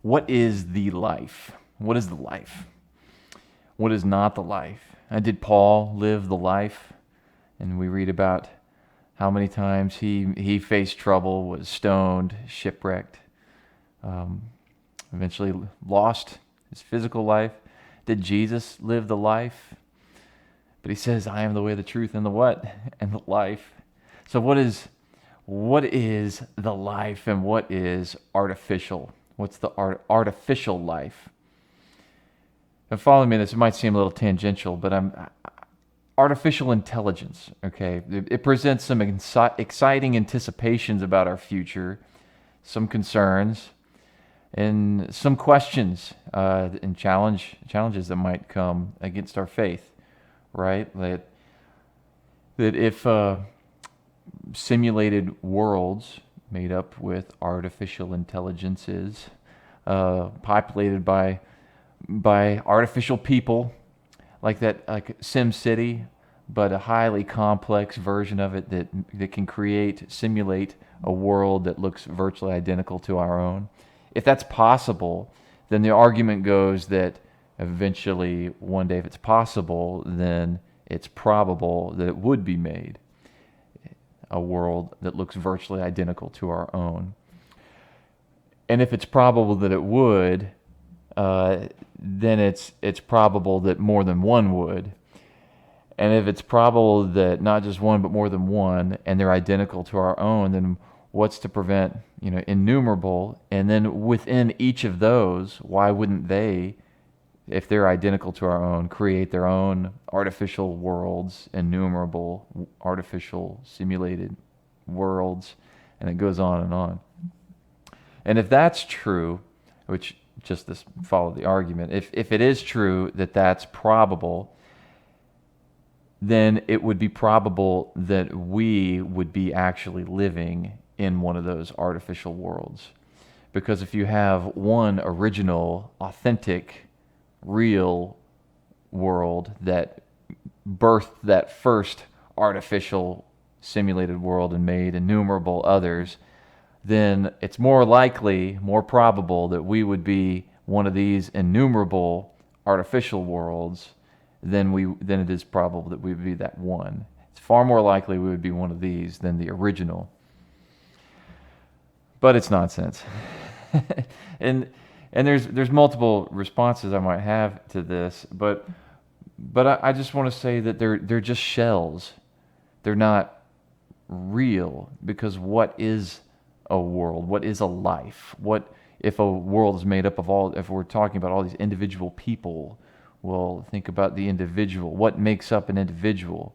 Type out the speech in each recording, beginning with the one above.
what is the life? What is the life? What is not the life? Did Paul live the life? And we read about how many times he faced trouble, was stoned, shipwrecked, eventually lost his physical life. Did Jesus live the life? But he says, I am the way, the truth, and the what? And the life. So what is the life and what is artificial? What's the artificial life? And follow me, this might seem a little tangential, but artificial intelligence, okay? It presents some exciting anticipations about our future, some concerns, and some questions and challenges that might come against our faith, right? That if simulated worlds made up with artificial intelligences, populated by artificial people, like SimCity, but a highly complex version of it that can simulate a world that looks virtually identical to our own. If that's possible, then the argument goes that eventually, one day, if it's possible, then it's probable that it would be made a world that looks virtually identical to our own. And if it's probable that it would, then it's probable that more than one would. And if it's probable that not just one, but more than one, and they're identical to our own, then what's to prevent, innumerable? And then within each of those, why wouldn't they, if they're identical to our own, create their own artificial worlds, innumerable artificial simulated worlds? And it goes on and on. And if that's true, which just this follow the argument, if it is true that that's probable, then it would be probable that we would be actually living in one of those artificial worlds. Because if you have one original, authentic, real world that birthed that first artificial simulated world and made innumerable others, then it's more likely, more probable that we would be one of these innumerable artificial worlds than it is probable that we would be that one. It's far more likely we would be one of these than the original. But it's nonsense. and there's multiple responses I might have to this, but I just want to say that they're just shells. They're not real, because what is a world? What is a life? What if a world is made up of if we're talking about all these individual people, well, think about the individual. What makes up an individual?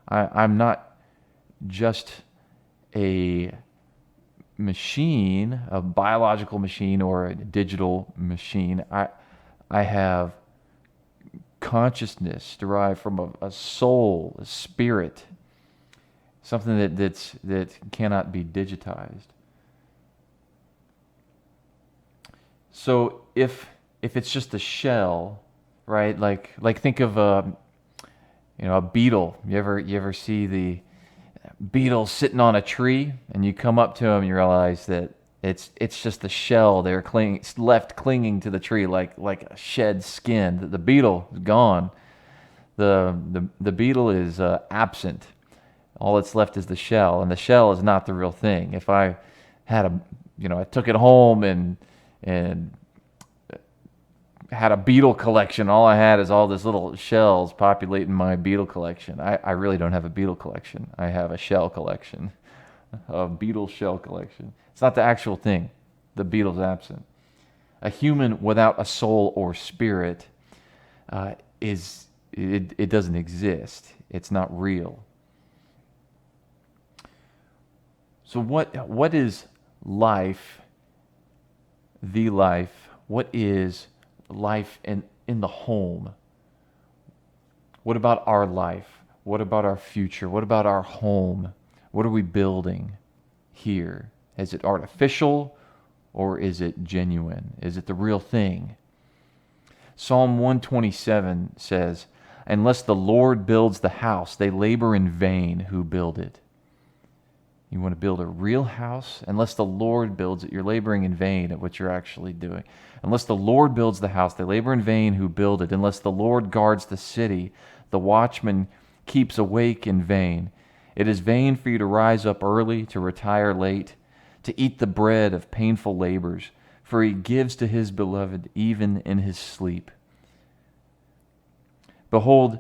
I'm not just a machine, a biological machine or a digital machine. I have consciousness derived from a soul, a spirit, something that cannot be digitized. So if it's just a shell, right? Like think of a beetle. You ever see the beetle sitting on a tree, and you come up to them and you realize that it's just a shell they're left clinging to the tree like a shed skin. The beetle is gone. The beetle is absent. All that's left is the shell, and the shell is not the real thing. If I had I took it home and had a beetle collection. All I had is all these little shells populating my beetle collection. I really don't have a beetle collection. I have a shell collection, a beetle shell collection. It's not the actual thing. The beetle's absent. A human without a soul or spirit it doesn't exist. It's not real. So what is life? The life. What is life in the home? What about our life? What about our future? What about our home? What are we building here? Is it artificial or is it genuine? Is it the real thing? Psalm 127 says, "Unless the Lord builds the house, they labor in vain who build it." You want to build a real house? Unless the Lord builds it, you're laboring in vain at what you're actually doing. Unless the Lord builds the house, they labor in vain who build it. Unless the Lord guards the city, the watchman keeps awake in vain. It is vain for you to rise up early, to retire late, to eat the bread of painful labors, for he gives to his beloved even in his sleep. Behold,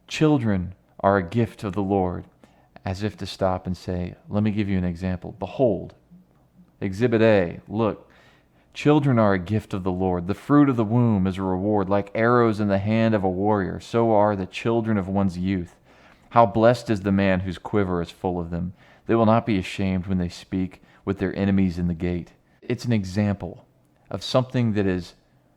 children are a gift of the Lord, as if to stop and say, let me give you an example. Behold, Exhibit A, look, children are a gift of the Lord. The fruit of the womb is a reward. Like arrows in the hand of a warrior, so are the children of one's youth. How blessed is the man whose quiver is full of them. They will not be ashamed when they speak with their enemies in the gate. It's an example of something that is,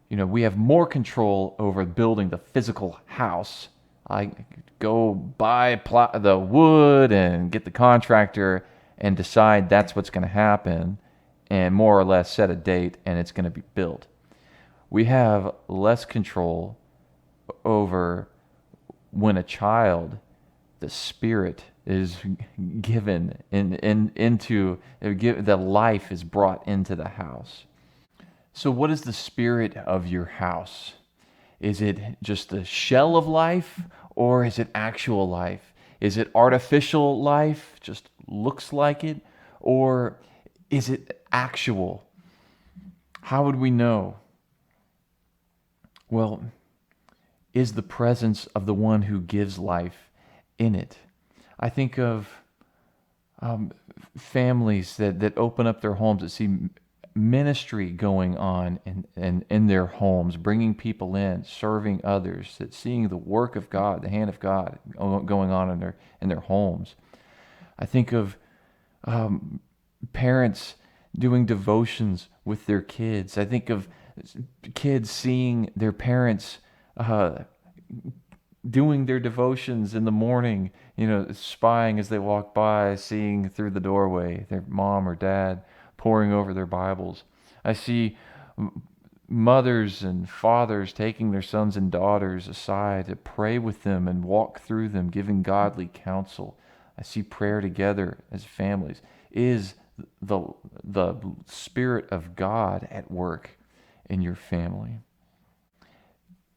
we have more control over building the physical house. I go buy the wood and get the contractor and decide that's what's going to happen and more or less set a date and it's going to be built. We have less control over when a child, the Spirit is given into the life is brought into the house. So what is the spirit of your house? Is it just the shell of life, or is it actual life? Is it artificial life, just looks like it, or is it actual? How would we know? Well, is the presence of the one who gives life in it? I think of families that open up their homes, that see ministry going on in their homes, bringing people in, serving others, that seeing the work of God, the hand of God going on in their homes. I think of parents doing devotions with their kids. I think of kids seeing their parents doing their devotions in the morning, spying as they walk by, seeing through the doorway their mom or dad poring over their Bibles. I see mothers and fathers taking their sons and daughters aside to pray with them and walk through them, giving godly counsel. I see prayer together as families. Is the Spirit of God at work in your family?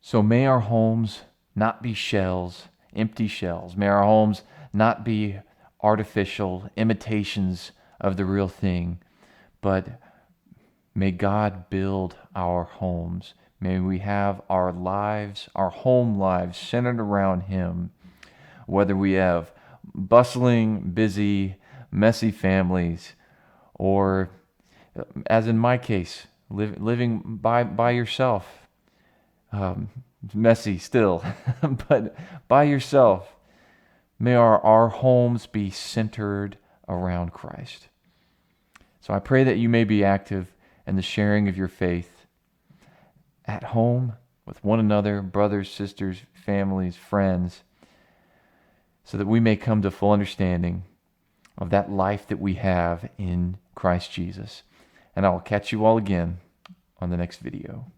So may our homes not be shells, empty shells. May our homes not be artificial imitations of the real thing, but may God build our homes. May we have our lives, our home lives, centered around Him. Whether we have bustling, busy, messy families, or, as in my case, living by yourself, messy still, but by yourself, may our homes be centered around Christ. So I pray that you may be active in the sharing of your faith at home with one another, brothers, sisters, families, friends, so that we may come to full understanding of that life that we have in Christ Jesus. And I will catch you all again on the next video.